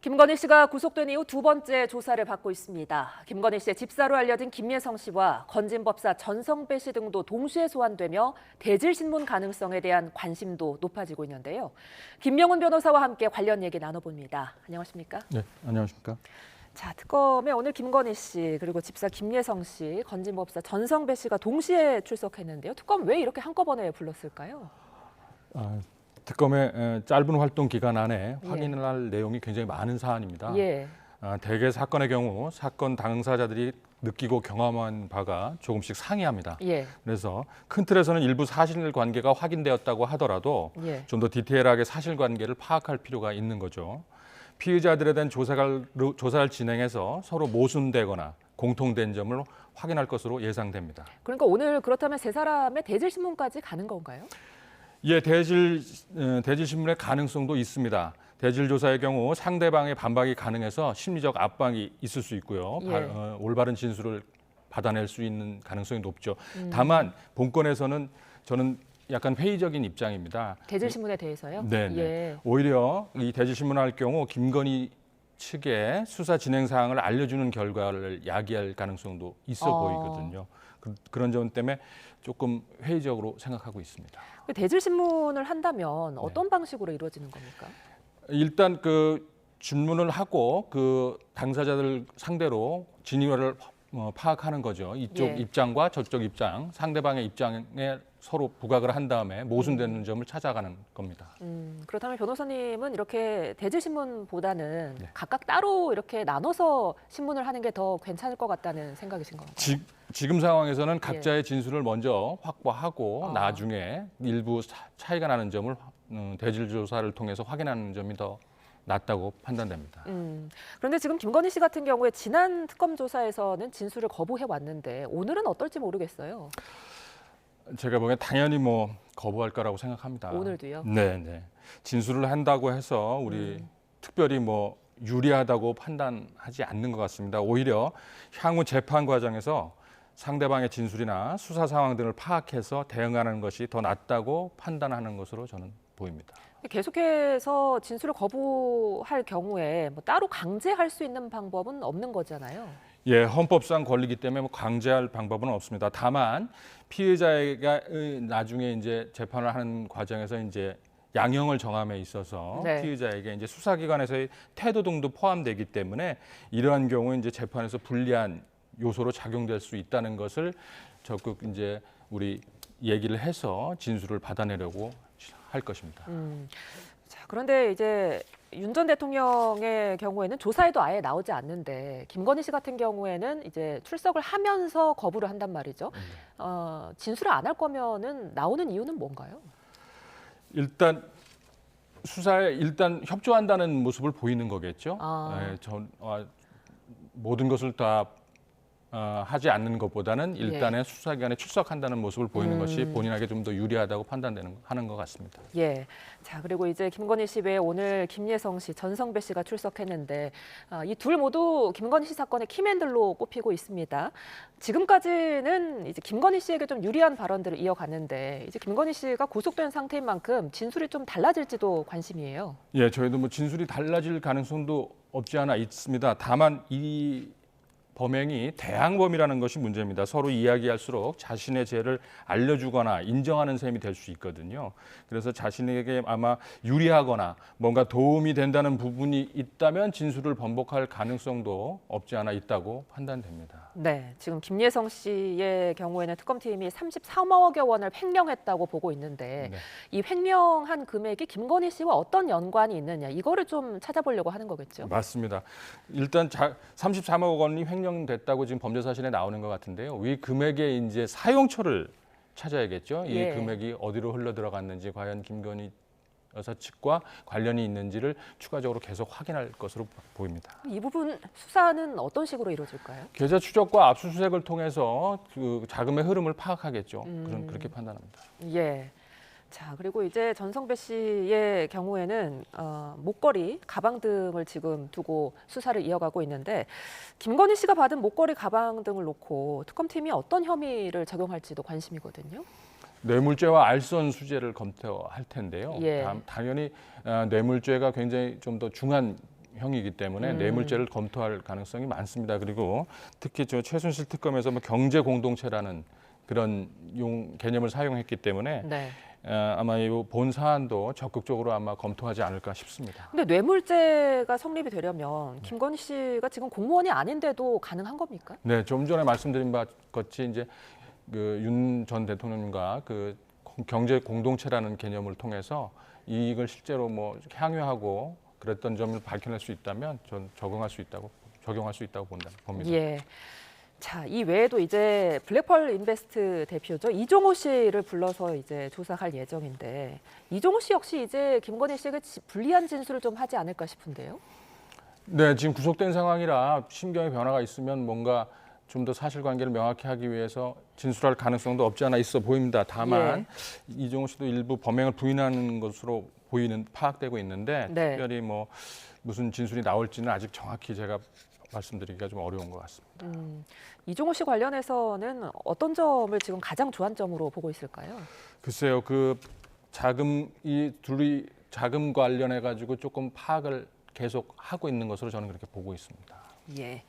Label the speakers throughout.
Speaker 1: 김건희 씨가 구속된 이후 두 번째 조사를 받고 있습니다. 김건희 씨의 집사로 알려진 김예성 씨와 건진법사 전성배 씨 등도 동시에 소환되며 대질신문 가능성에 대한 관심도 높아지고 있는데요. 김명훈 변호사와 함께 관련 얘기 나눠봅니다. 안녕하십니까?
Speaker 2: 네, 안녕하십니까?
Speaker 1: 자, 특검에 오늘 김건희 씨 그리고 집사 김예성 씨, 건진법사 전성배 씨가 동시에 출석했는데요. 특검 왜 이렇게 한꺼번에 불렀을까요?
Speaker 2: 특검의 짧은 활동 기간 안에 확인을 할 내용이 굉장히 많은 사안입니다.
Speaker 1: 예.
Speaker 2: 대개 사건의 경우 사건 당사자들이 느끼고 경험한 바가 조금씩 상이합니다.
Speaker 1: 예.
Speaker 2: 그래서 큰 틀에서는 일부 사실관계가 확인되었다고 하더라도
Speaker 1: 예.
Speaker 2: 좀 더 디테일하게 사실관계를 파악할 필요가 있는 거죠. 피의자들에 대한 조사를 진행해서 서로 모순되거나 공통된 점을 확인할 것으로 예상됩니다.
Speaker 1: 그러니까 오늘 그렇다면 세 사람의 대질신문까지 가는 건가요?
Speaker 2: 예, 대질 신문의 가능성도 있습니다. 대질 조사의 경우 상대방의 반박이 가능해서 심리적 압박이 있을 수 있고요.
Speaker 1: 예.
Speaker 2: 올바른 진술을 받아낼 수 있는 가능성이 높죠. 다만 본건에서는 저는 약간 회의적인 입장입니다.
Speaker 1: 대질신문에 대해서요?
Speaker 2: 네.
Speaker 1: 예.
Speaker 2: 오히려 이 대질 신문을 할 경우 김건희 측에 수사 진행 사항을 알려주는 결과를 야기할 가능성도 있어 보이거든요. 그런 점 때문에 조금 회의적으로 생각하고 있습니다.
Speaker 1: 대질신문을 한다면 어떤 방식으로 이루어지는 겁니까?
Speaker 2: 일단 그 질문을 하고 그 당사자들 상대로 진위를 파악하는 거죠. 이쪽
Speaker 1: 예.
Speaker 2: 입장과 저쪽 입장, 상대방의 입장에 서로 부각을 한 다음에 모순되는 점을 찾아가는 겁니다.
Speaker 1: 그렇다면 변호사님은 이렇게 대질신문보다는 각각 따로 이렇게 나눠서 신문을 하는 게 더 괜찮을 것 같다는 생각이신 건가요?
Speaker 2: 지금 상황에서는 각자의 진술을 먼저 확보하고
Speaker 1: 아.
Speaker 2: 나중에 일부 차이가 나는 점을 대질 조사를 통해서 확인하는 점이 더 낫다고 판단됩니다.
Speaker 1: 그런데 지금 김건희 씨 같은 경우에 지난 특검 조사에서는 진술을 거부해 왔는데 오늘은 어떨지 모르겠어요.
Speaker 2: 제가 보기엔 당연히 거부할 거라고 생각합니다.
Speaker 1: 오늘도요?
Speaker 2: 네. 진술을 한다고 해서 우리 특별히 유리하다고 판단하지 않는 것 같습니다. 오히려 향후 재판 과정에서 상대방의 진술이나 수사 상황 등을 파악해서 대응하는 것이 더 낫다고 판단하는 것으로 저는 보입니다.
Speaker 1: 계속해서 진술을 거부할 경우에 따로 강제할 수 있는 방법은 없는 거잖아요.
Speaker 2: 예, 헌법상 권리기 때문에 강제할 방법은 없습니다. 다만 피해자가 나중에 이제 재판을 하는 과정에서 이제 양형을 정함에 있어서
Speaker 1: 네.
Speaker 2: 피의자에게 이제 수사기관에서의 태도 등도 포함되기 때문에 이러한 경우 이제 재판에서 불리한 요소로 작용될 수 있다는 것을 적극 이제 우리 얘기를 해서 진술을 받아내려고 할 것입니다.
Speaker 1: 자, 그런데 이제 윤 전 대통령의 경우에는 조사에도 아예 나오지 않는데 김건희 씨 같은 경우에는 이제 출석을 하면서 거부를 한단 말이죠. 진술을 안 할 거면은 나오는 이유는 뭔가요?
Speaker 2: 일단 수사에 협조한다는 모습을 보이는 거겠죠.
Speaker 1: 아.
Speaker 2: 모든 것을 다 하지 않는 것보다는 일단의 수사기관에 출석한다는 모습을 보이는 것이 본인에게 좀 더 유리하다고 하는 것 같습니다.
Speaker 1: 예. 자, 그리고 이제 김건희 씨 외에 오늘 김예성 씨, 전성배 씨가 출석했는데 이 둘 모두 김건희 씨 사건의 키맨들로 꼽히고 있습니다. 지금까지는 이제 김건희 씨에게 좀 유리한 발언들을 이어갔는데 이제 김건희 씨가 구속된 상태인 만큼 진술이 좀 달라질지도 관심이에요.
Speaker 2: 예, 저희도 진술이 달라질 가능성도 없지 않아 있습니다. 다만 이 범행이 대항범이라는 것이 문제입니다. 서로 이야기할수록 자신의 죄를 알려주거나 인정하는 셈이 될 수 있거든요. 그래서 자신에게 아마 유리하거나 뭔가 도움이 된다는 부분이 있다면 진술을 번복할 가능성도 없지 않아 있다고 판단됩니다.
Speaker 1: 네, 지금 김예성 씨의 경우에는 특검팀이 33억여 원을 횡령했다고 보고 있는데 이 횡령한 금액이 김건희 씨와 어떤 연관이 있느냐 이거를 좀 찾아보려고 하는 거겠죠?
Speaker 2: 맞습니다. 일단 33억 원이 횡령됐다고 지금 범죄 사실에 나오는 것 같은데요. 이 금액의 이제 사용처를 찾아야겠죠. 이 금액이 어디로 흘러 들어갔는지 과연 김건희 여사 측과 관련이 있는지를 추가적으로 계속 확인할 것으로 보입니다.
Speaker 1: 이 부분 수사는 어떤 식으로 이루어질까요?
Speaker 2: 계좌 추적과 압수수색을 통해서 그 자금의 흐름을 파악하겠죠. 그렇게 판단합니다.
Speaker 1: 예. 자, 그리고 이제 전성배 씨의 경우에는 목걸이, 가방 등을 지금 두고 수사를 이어가고 있는데 김건희 씨가 받은 목걸이, 가방 등을 놓고 특검팀이 어떤 혐의를 적용할지도 관심이거든요.
Speaker 2: 뇌물죄와 알선수재를 검토할 텐데요.
Speaker 1: 예.
Speaker 2: 당연히 뇌물죄가 굉장히 좀 더 중한 형이기 때문에 뇌물죄를 검토할 가능성이 많습니다. 그리고 특히 저 최순실 특검에서 뭐 경제 공동체라는 그런 개념을 사용했기 때문에
Speaker 1: 네.
Speaker 2: 아마 이 본 사안도 적극적으로 아마 검토하지 않을까 싶습니다.
Speaker 1: 근데 뇌물죄가 성립이 되려면 김건희 씨가 지금 공무원이 아닌데도 가능한 겁니까?
Speaker 2: 네, 좀 전에 말씀드린 바 같이 이제 그 윤 전 대통령과 그 경제 공동체라는 개념을 통해서 이익을 실제로 뭐 향유하고 그랬던 점을 밝혀낼 수 있다면 전 적용할 수 있다고 봅니다.
Speaker 1: 예. 자, 이 외에도 이제 블랙펄 인베스트 대표죠. 이종호 씨를 불러서 이제 조사할 예정인데 이종호 씨 역시 이제 김건희 씨에게 불리한 진술을 좀 하지 않을까 싶은데요.
Speaker 2: 네, 지금 구속된 상황이라 심경의 변화가 있으면 뭔가 좀 더 사실관계를 명확히 하기 위해서 진술할 가능성도 없지 않아 있어 보입니다. 다만 이종호 씨도 일부 범행을 부인하는 것으로 파악되고 있는데
Speaker 1: 네.
Speaker 2: 특별히 뭐 무슨 진술이 나올지는 아직 정확히 제가 말씀드리기가 좀 어려운 것 같습니다.
Speaker 1: 이종호 씨 관련해서는 어떤 점을 지금 가장 주안점으로 보고 있을까요?
Speaker 2: 글쎄요, 그 이 둘이 자금 관련해 가지고 조금 파악을 계속 하고 있는 것으로 저는 그렇게 보고 있습니다.
Speaker 1: 예.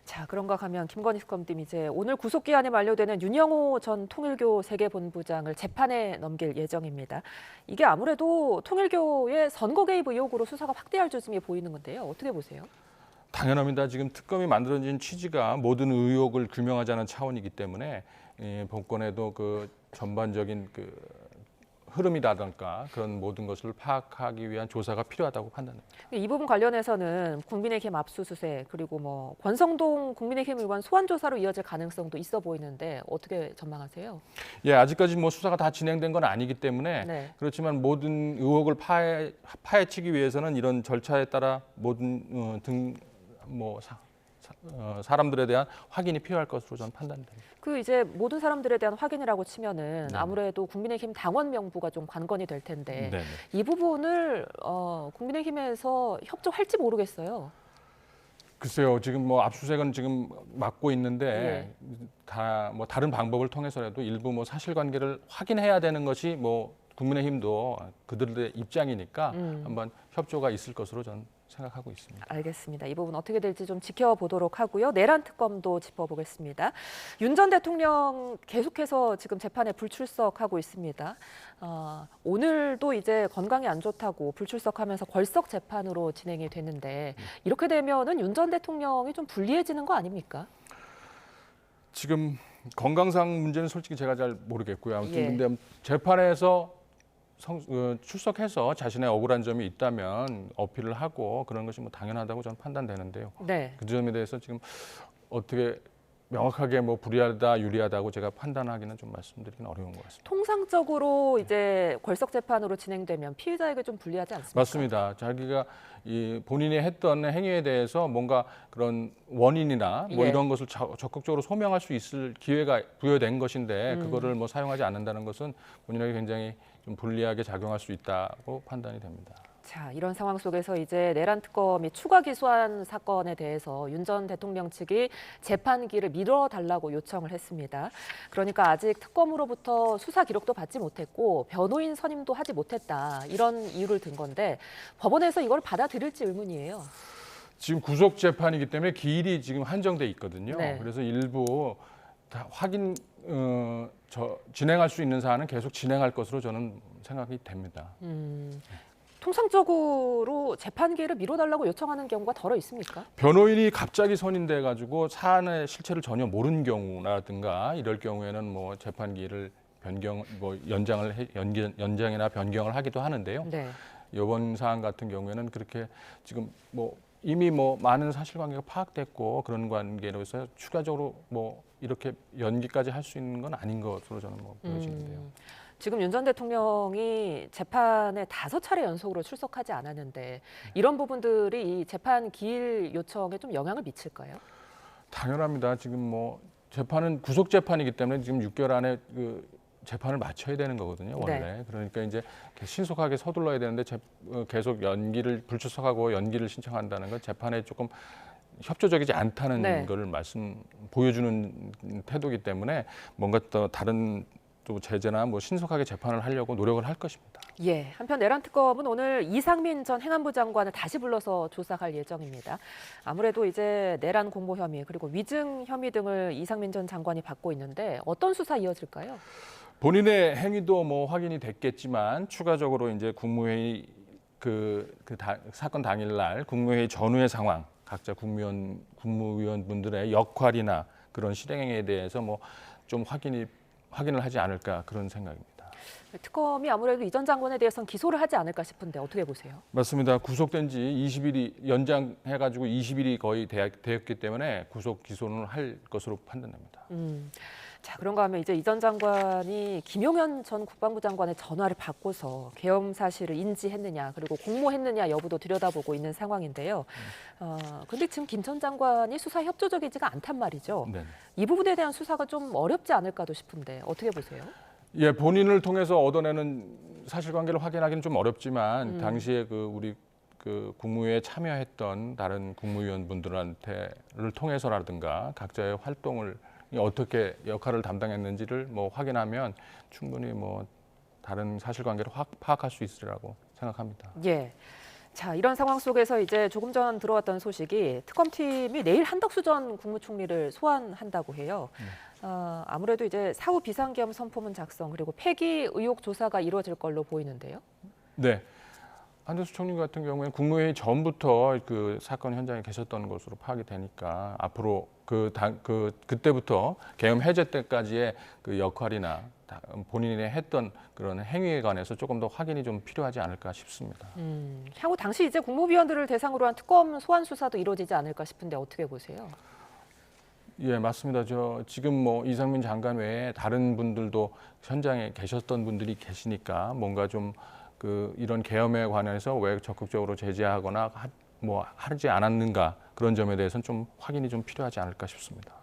Speaker 1: 자, 그런가 하면 김건희 특검팀 이제 오늘 구속 기한이 만료되는 윤영호 전 통일교 세계본부장을 재판에 넘길 예정입니다. 이게 아무래도 통일교의 선거 개입 의혹으로 수사가 확대할 조짐이 보이는 건데요. 어떻게 보세요?
Speaker 2: 당연합니다. 지금 특검이 만들어진 취지가 모든 의혹을 규명하자는 차원이기 때문에 법권에도 그 전반적인 그 흐름이라든가 그런 모든 것을 파악하기 위한 조사가 필요하다고 판단합니다.
Speaker 1: 이 부분 관련해서는 국민의힘 압수수색 그리고 뭐 권성동 국민의힘 의원 소환 조사로 이어질 가능성도 있어 보이는데 어떻게 전망하세요?
Speaker 2: 예, 아직까지 뭐 수사가 다 진행된 건 아니기 때문에
Speaker 1: 네.
Speaker 2: 그렇지만 모든 의혹을 파헤치기 위해서는 이런 절차에 따라 모든 사람들에 대한 확인이 필요할 것으로 저는 판단됩니다.
Speaker 1: 그 이제 모든 사람들에 대한 확인이라고 치면은 아무래도 국민의힘 당원 명부가 좀 관건이 될 텐데
Speaker 2: 네네.
Speaker 1: 이 부분을 국민의힘에서 협조할지 모르겠어요.
Speaker 2: 글쎄요, 지금 뭐 압수수색은 지금 맡고 있는데 다른 방법을 통해서라도 일부 뭐 사실관계를 확인해야 되는 것이 뭐 국민의힘도 그들의 입장이니까 한번 협조가 있을 것으로 저는 생각하고 있습니다.
Speaker 1: 알겠습니다. 이 부분 어떻게 될지 좀 지켜보도록 하고요. 내란 특검도 짚어보겠습니다. 윤 전 대통령 계속해서 지금 재판에 불출석하고 있습니다. 오늘도 이제 건강이 안 좋다고 불출석하면서 걸석 재판으로 진행이 됐는데 이렇게 되면은 윤 전 대통령이 좀 불리해지는 거 아닙니까?
Speaker 2: 지금 건강상 문제는 솔직히 제가 잘 모르겠고요. 아무튼
Speaker 1: 예.
Speaker 2: 근데 재판에서 출석해서 자신의 억울한 점이 있다면 어필을 하고 그런 것이 뭐 당연하다고 저는 판단되는데요.
Speaker 1: 네.
Speaker 2: 그 점에 대해서 지금 어떻게 명확하게 뭐 불리하다 유리하다고 제가 판단하기는 좀 말씀드리기는 어려운 것 같습니다.
Speaker 1: 통상적으로 이제 걸석 재판으로 진행되면 피해자에게 좀 불리하지 않습니까?
Speaker 2: 맞습니다. 자기가 본인이 했던 행위에 대해서 뭔가 그런 원인이나 뭐
Speaker 1: 예.
Speaker 2: 이런 것을 적극적으로 소명할 수 있을 기회가 부여된 것인데 그거를 뭐 사용하지 않는다는 것은 본인에게 굉장히 좀 불리하게 작용할 수 있다고 판단이 됩니다.
Speaker 1: 자, 이런 상황 속에서 이제 내란 특검이 추가 기소한 사건에 대해서 윤 전 대통령 측이 재판기를 미뤄달라고 요청을 했습니다. 그러니까 아직 특검으로부터 수사 기록도 받지 못했고 변호인 선임도 하지 못했다. 이런 이유를 든 건데 법원에서 이걸 받아들일지 의문이에요.
Speaker 2: 지금 구속 재판이기 때문에 기일이 지금 한정돼 있거든요.
Speaker 1: 네.
Speaker 2: 그래서 일부 다 진행할 수 있는 사안은 계속 진행할 것으로 저는 생각이 됩니다.
Speaker 1: 통상적으로 재판기를 미뤄달라고 요청하는 경우가 덜어 있습니까?
Speaker 2: 변호인이 갑자기 선임돼 가지고 사안의 실체를 전혀 모르는 경우라든가 이럴 경우에는 뭐 재판기를 연장이나 변경을 하기도 하는데요.
Speaker 1: 네.
Speaker 2: 이번 사안 같은 경우에는 그렇게 지금 뭐 이미 뭐 많은 사실관계가 파악됐고 그런 관계로서 추가적으로 뭐 이렇게 연기까지 할 수 있는 건 아닌 것으로 저는 뭐 보여지는데요.
Speaker 1: 지금 윤 전 대통령이 재판에 5차례 연속으로 출석하지 않았는데 이런 부분들이 이 재판 기일 요청에 좀 영향을 미칠까요?
Speaker 2: 당연합니다. 지금 뭐 재판은 구속 재판이기 때문에 지금 6개월 안에 그 재판을 마쳐야 되는 거거든요. 원래.
Speaker 1: 네.
Speaker 2: 그러니까 이제 신속하게 서둘러야 되는데 계속 불출석하고 연기를 신청한다는 건 재판에 조금 협조적이지 않다는
Speaker 1: 네.
Speaker 2: 것을 보여주는 태도이기 때문에 뭔가 또 다른 또 제재나 뭐 신속하게 재판을 하려고 노력을 할 것입니다.
Speaker 1: 예, 한편 내란 특검은 오늘 이상민 전 행안부 장관을 다시 불러서 조사할 예정입니다. 아무래도 이제 내란 공모 혐의 그리고 위증 혐의 등을 이상민 전 장관이 받고 있는데 어떤 수사 이어질까요?
Speaker 2: 본인의 행위도 뭐 확인이 됐겠지만 추가적으로 이제 국무회의 사건 당일날 국무회의 전후의 상황, 각자 국무위원분들의 역할이나 그런 실행에 대해서 뭐 좀 확인을 하지 않을까 그런 생각입니다.
Speaker 1: 특검이 아무래도 이 전 장관에 대해서는 기소를 하지 않을까 싶은데 어떻게 보세요?
Speaker 2: 맞습니다. 구속된 지 20일이 연장해가지고 20일이 거의 되었기 때문에 구속 기소는 할 것으로 판단됩니다.
Speaker 1: 자, 그런가 하면 이제 이 전 장관이 김용현 전 국방부 장관의 전화를 받고서 계엄 사실을 인지했느냐 그리고 공모했느냐 여부도 들여다보고 있는 상황인데요. 근데 지금 김 전 장관이 수사 협조적이지가 않단 말이죠.
Speaker 2: 네.
Speaker 1: 이 부분에 대한 수사가 좀 어렵지 않을까도 싶은데 어떻게 보세요?
Speaker 2: 예, 본인을 통해서 얻어내는 사실관계를 확인하기는 좀 어렵지만 당시에 우리 국무회에 참여했던 다른 국무위원분들한테를 통해서라든가 각자의 활동을 어떻게 역할을 담당했는지를 뭐 확인하면 충분히 뭐 다른 사실관계를 파악할 수 있으리라고 생각합니다.
Speaker 1: 예. 자, 이런 상황 속에서 이제 조금 전 들어왔던 소식이 특검팀이 내일 한덕수 전 국무총리를 소환한다고 해요. 아무래도 이제 사후 비상계엄 선포문 작성 그리고 폐기 의혹 조사가 이루어질 걸로 보이는데요.
Speaker 2: 네. 한덕수 총리 같은 경우에는 국무회의 전부터 그 사건 현장에 계셨던 것으로 파악이 되니까 앞으로 그때부터 계엄 해제 때까지의 그 역할이나 본인이 했던 그런 행위에 관해서 조금 더 확인이 좀 필요하지 않을까 싶습니다.
Speaker 1: 향후 당시 이제 국무위원들을 대상으로 한 특검 소환 수사도 이루어지지 않을까 싶은데 어떻게 보세요?
Speaker 2: 예, 맞습니다. 지금 뭐 이상민 장관 외에 다른 분들도 현장에 계셨던 분들이 계시니까 뭔가 좀 이런 계엄에 관해서 왜 적극적으로 제재하거나 하지 않았는가 그런 점에 대해서는 좀 확인이 좀 필요하지 않을까 싶습니다.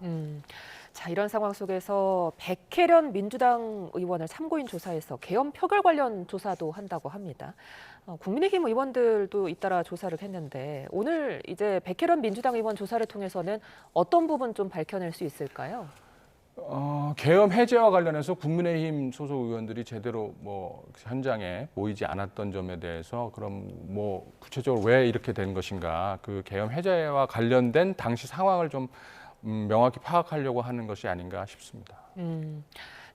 Speaker 1: 자, 이런 상황 속에서 백혜련 민주당 의원을 참고인 조사해서 계엄 표결 관련 조사도 한다고 합니다. 국민의힘 의원들도 잇따라 조사를 했는데 오늘 이제 백혜련 민주당 의원 조사를 통해서는 어떤 부분 좀 밝혀낼 수 있을까요?
Speaker 2: 계엄 해제와 관련해서 국민의힘 소속 의원들이 제대로 뭐 현장에 보이지 않았던 점에 대해서 그럼 뭐 구체적으로 왜 이렇게 된 것인가 그 계엄 해제와 관련된 당시 상황을 좀 명확히 파악하려고 하는 것이 아닌가 싶습니다.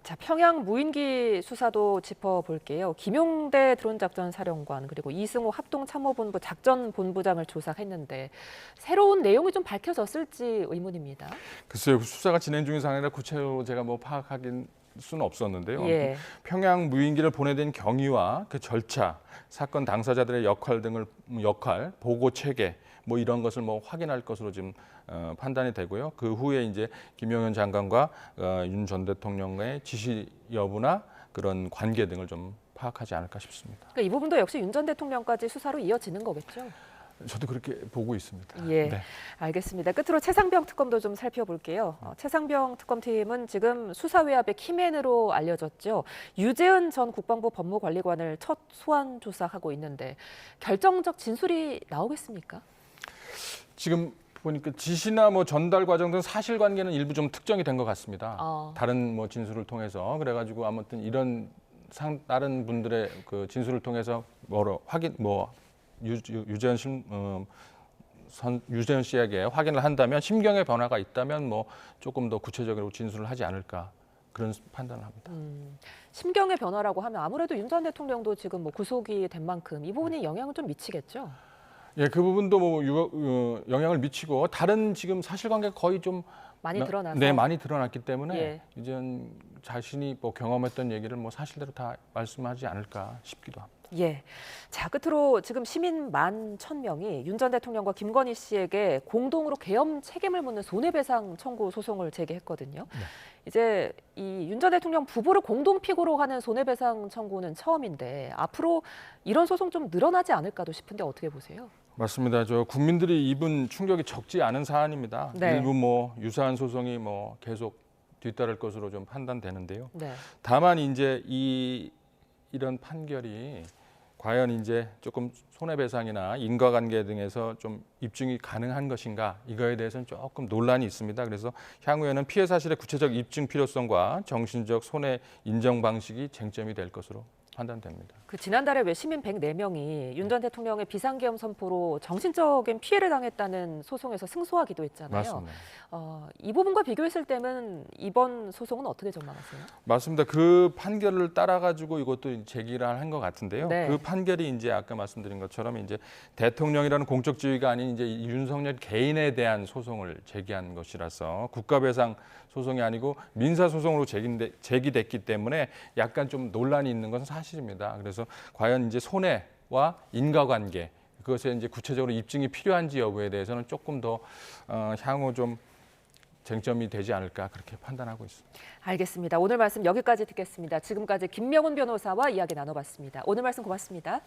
Speaker 1: 자, 평양 무인기 수사도 짚어볼게요. 김용대 드론작전 사령관 그리고 이승호 합동참모본부 작전본부장을 조사했는데 새로운 내용이 좀 밝혀졌을지 의문입니다.
Speaker 2: 글쎄요, 수사가 진행 중인 상황이라 구체적으로 제가 뭐 파악하긴 수는 없었는데요.
Speaker 1: 예.
Speaker 2: 평양 무인기를 보내된 경위와 그 절차, 사건 당사자들의 역할, 보고 체계 뭐 이런 것을 뭐 확인할 것으로 지금 판단이 되고요. 그 후에 이제 김용현 장관과 윤 전 대통령의 지시 여부나 그런 관계 등을 좀 파악하지 않을까 싶습니다.
Speaker 1: 그러니까 이 부분도 역시 윤 전 대통령까지 수사로 이어지는 거겠죠?
Speaker 2: 저도 그렇게 보고 있습니다.
Speaker 1: 예,
Speaker 2: 네.
Speaker 1: 알겠습니다. 끝으로 최상병 특검도 좀 살펴볼게요. 최상병 특검팀은 지금 수사 외압의 키맨으로 알려졌죠. 유재은 전 국방부 법무관리관을 첫 소환 조사하고 있는데 결정적 진술이 나오겠습니까?
Speaker 2: 지금 보니까 지시나 뭐 전달 과정 등 사실관계는 일부 좀 특정이 된 것 같습니다. 다른 뭐 진술을 통해서 그래가지고 아무튼 이런 다른 분들의 그 진술을 통해서 유재현 씨에게 확인을 한다면 심경의 변화가 있다면 뭐 조금 더 구체적으로 진술을 하지 않을까 그런 판단을 합니다.
Speaker 1: 심경의 변화라고 하면 아무래도 윤 전 대통령도 지금 뭐 구속이 된 만큼 이 부분이 영향을 좀 미치겠죠?
Speaker 2: 예, 그 부분도 뭐 영향을 미치고 다른 지금 사실관계가 거의 좀
Speaker 1: 많이 드러나서
Speaker 2: 네, 많이 드러났기 때문에
Speaker 1: 예.
Speaker 2: 이제 자신이 뭐 경험했던 얘기를 뭐 사실대로 다 말씀하지 않을까 싶기도 합니다.
Speaker 1: 예. 자, 끝으로 지금 시민 11,000명이 윤 전 대통령과 김건희 씨에게 공동으로 계엄 책임을 묻는 손해배상 청구 소송을 제기했거든요.
Speaker 2: 네.
Speaker 1: 이제 이 윤 전 대통령 부부를 공동 피고로 하는 손해배상 청구는 처음인데 앞으로 이런 소송 좀 늘어나지 않을까도 싶은데 어떻게 보세요?
Speaker 2: 맞습니다. 국민들이 입은 충격이 적지 않은 사안입니다.
Speaker 1: 네.
Speaker 2: 일부 뭐 유사한 소송이 뭐 계속 뒤따를 것으로 좀 판단되는데요.
Speaker 1: 네.
Speaker 2: 다만 이제 이런 판결이 과연 이제 조금 손해배상이나 인과관계 등에서 좀 입증이 가능한 것인가 이거에 대해서는 조금 논란이 있습니다. 그래서 향후에는 피해 사실의 구체적 입증 필요성과 정신적 손해 인정 방식이 쟁점이 될 것으로 판단됩니다.
Speaker 1: 그 지난달에 왜 시민 104명이 윤 전 대통령의 비상계엄 선포로 정신적인 피해를 당했다는 소송에서 승소하기도 했잖아요.
Speaker 2: 맞습니다.
Speaker 1: 이 부분과 비교했을 때는 이번 소송은 어떻게 전망하세요?
Speaker 2: 맞습니다. 그 판결을 따라가지고 이것도 제기를 한 것 같은데요.
Speaker 1: 네.
Speaker 2: 그 판결이 이제 아까 말씀드린 것처럼 이제 대통령이라는 공적 지위가 아닌 이제 윤석열 개인에 대한 소송을 제기한 것이라서 국가배상 소송이 아니고 민사 소송으로 제기됐기 때문에 약간 좀 논란이 있는 것은 사실입니다. 그래서 과연 이제 손해와 인과관계 그것에 이제 구체적으로 입증이 필요한지 여부에 대해서는 조금 더 향후 좀 쟁점이 되지 않을까 그렇게 판단하고 있습니다.
Speaker 1: 알겠습니다. 오늘 말씀 여기까지 듣겠습니다. 지금까지 김명훈 변호사와 이야기 나눠봤습니다. 오늘 말씀 고맙습니다.